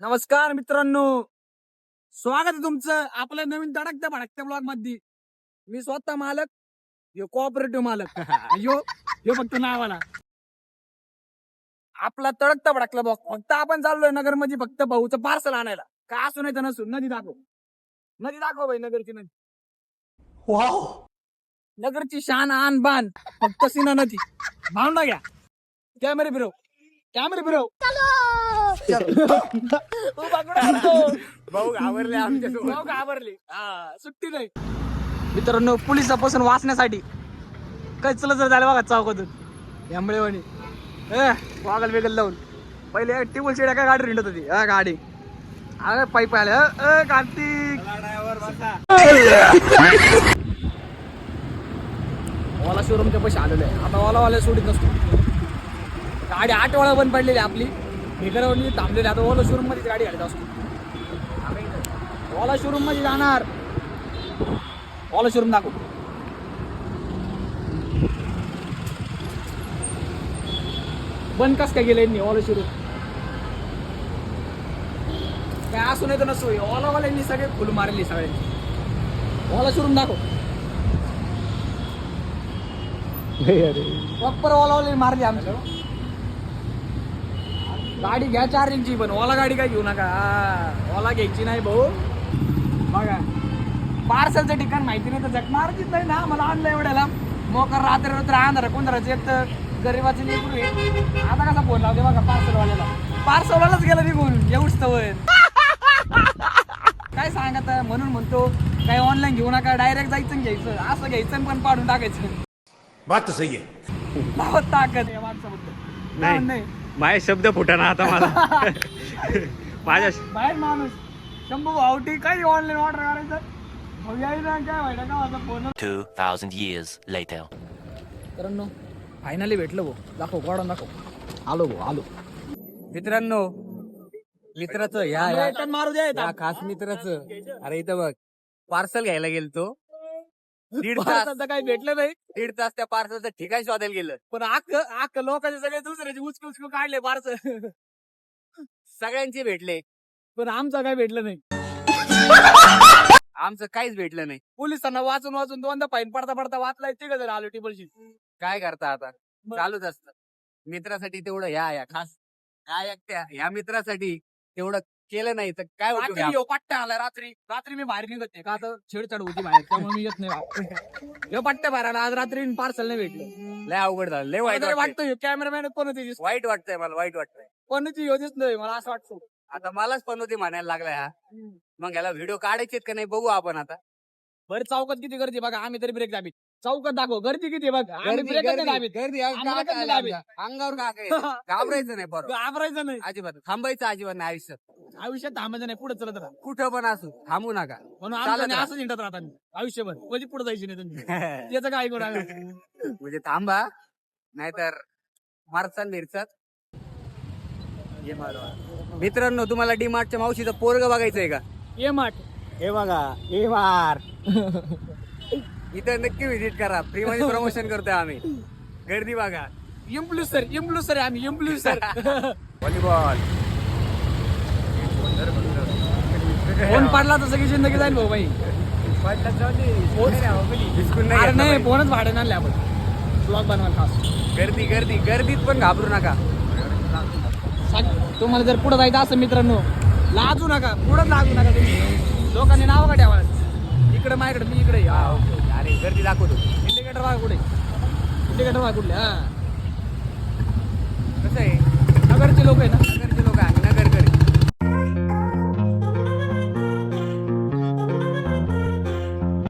नमस्कार मित्रांनो, स्वागत आहे तुमचं आपल्या नवीन धडकत्या भडकत्या ब्लॉग मध्ये. मी स्वतः मालक, यो कोऑपरेटिव्ह मालक. यो फक्त नावाला आपला तडकता भडकला ब्लॉग. फक्त आपण चाललोय नगर मध्ये फक्त भाऊचं पार्सल आणायला. काय असू नाही तर नसू. नदी दाखव भाई, नगरची नदी. वाव, नगरची शान आन बान फक्त सीना नदी. भावना घ्या. कॅमेरे फिरव. भाऊ घाबरले, आमच्या भाऊ घाबरले. सुट्टी नाही मित्रांनो. पोलिसापासून वाचण्यासाठी काय चल जर झालं बघा चौकातून यामुळे म्हणे वागल वेगल लावून. पहिले टेबल शेड काय गाडी रिंडत होती. गाडी अरे पाईप आले. कार्तिक ओला शोरूमच्या पैसे आलेले आहे. आता ओलावाल्या सोडित नसतो. गाडी 8 वेळा बंद पडलेली आपली. भिगरवली थांबलेली. आता ओला शोरूम मध्येच गाडी घालत असतो. ओला शोरूम मध्ये जाणार. ओला शोरूम दाखव. बंद कस काय गेलं यांनी ओला शोरूम. काय असू नाही तर नसू. ओलावाल्यांनी सगळे फुल मारली सगळ्यांनी. ओला शोरूम दाखव. प्रॉपर ओलावाले मारली आमच्या. गाडी घ्या चार्जिंगची, पण ओला गाडी काय घेऊ नका. ओला घ्यायची नाही भाऊ. बघा पार्सलचं ठिकाण माहिती नाही तर जग मारतीच नाही ना. मला आणलं एवढ्याला मोकर रात्र आणणार कोणतराचं. एक तर गरीबाची लेकरू आहे. आता कसा फोन लावते बघा पार्सलवाल्याला. पार्सलवालाच गेला निघून. एवढंच तवय काय सांगत. म्हणून म्हणतो काही ऑनलाईन घेऊ नका. डायरेक्ट जायचं घ्यायचं. असं घ्यायचं पण पाडून टाकायचं. बात तो सही है. बहुत ताकद आहे माणसाबद्दल. नाही माझे शब्द फुटाना आता मला. माझ्या बाहेर माणूस शंभू भावटी काही ऑनलाईन ऑर्डर करायचं. यायला काय व्हायला का माझा फोन. 2,000 years later. मित्रांनो फायनली भेटलो भाऊ. दाखव गोडा दाखव. आलो भाऊ आलो. मित्रांनो मित्राचं या मारू द्या खास मित्राचं. अरे इथं बघ पार्सल घ्यायला गेलतो. 1.5 तास काही भेटलं नाही. 1.5 तास त्या पार्सलचं ठिकाण शोधायला गेलं. पण आक लोकांचे सगळे दुसऱ्याचे उचकू काढले पार्सल. सगळ्यांचे भेटले पण आमचं काही भेटलं नाही. आमचं काहीच भेटलं नाही. पोलिसांना वाचून दोनदा फाईन पडता वाचलाय. ते जर आलो टेबलशी. काय करता आता चालूच असतं. मित्रासाठी तेवढं या खास ह्या मित्रासाठी तेवढं केलं नाही तर काय होतं. पट्टा आला रात्री मी बाहेर निघत नाही का. आता छेडछाड होती बाहेर त्यामुळे मी येत नाही. पट्ट्या बाहेर आला. आज रात्री पार्सल नाही भेटलं. लय अवघड झालं. लय वाईट वाटतं. कॅमेरामॅन पण होती. वाईट वाटतंय मला. वाईट वाटतंय. पणची योजच नाही मला असं वाटतं. आता मलाच पण होती म्हणायला लागलाय हा. मग याला व्हिडिओ काढायचे का नाही बघू आपण आता. बरं चौकात किती गर्दी बघा. आम्ही तरी ब्रेक दाबीत. चौकात दाखव गर्दी किती बघा. गर्दी अंगावर घाबरायचं नाही. बरोबर घाबरायचं नाही अजिबात. थांबायचं अजिबात नाही आयुष्यात थांबायचं नाही. पुढे चलत राहा. कुठं पण असू थांबू नका. म्हणून असं हिंडत राहता आयुष्यभर. म्हणजे पुढे जायची नाही तुम्ही. याचं काय करू. म्हणजे थांबा नाहीतर मारचाल मिरचाल. मित्रांनो तुम्हाला डी मार्टच्या मावशीचं पोरग बघायचंय का. ए मार्ट हे बघा. ए मार्ट इथं नक्की व्हिजिट करा. फ्री मध्ये प्रमोशन करतोय आम्ही. गर्दी बघा. इम्प्लुसर आम्ही इम्प्लुसर. व्हॉलीबॉल फोन पडला तर सगळी जिंदगी जाईल भाऊ भाई. अरे नाही फोनच भाडे आणले आपण ब्लॉग बनवायला खास. गर्दीत पण घाबरू नका. तुम्हाला जर पुढे जायचं असं मित्रांनो लाजू नका. पुढं लागू नका तुम्ही. लोकांनी नाव का ठेवा. इकडे माझ्याकडे मी इकडे. अरे गर्दी दाखवतो. इंडिकेटर बघा कुठे. इंडिकेटर बघा कुठले. कसं आहे नगरचे लोक आहे ना.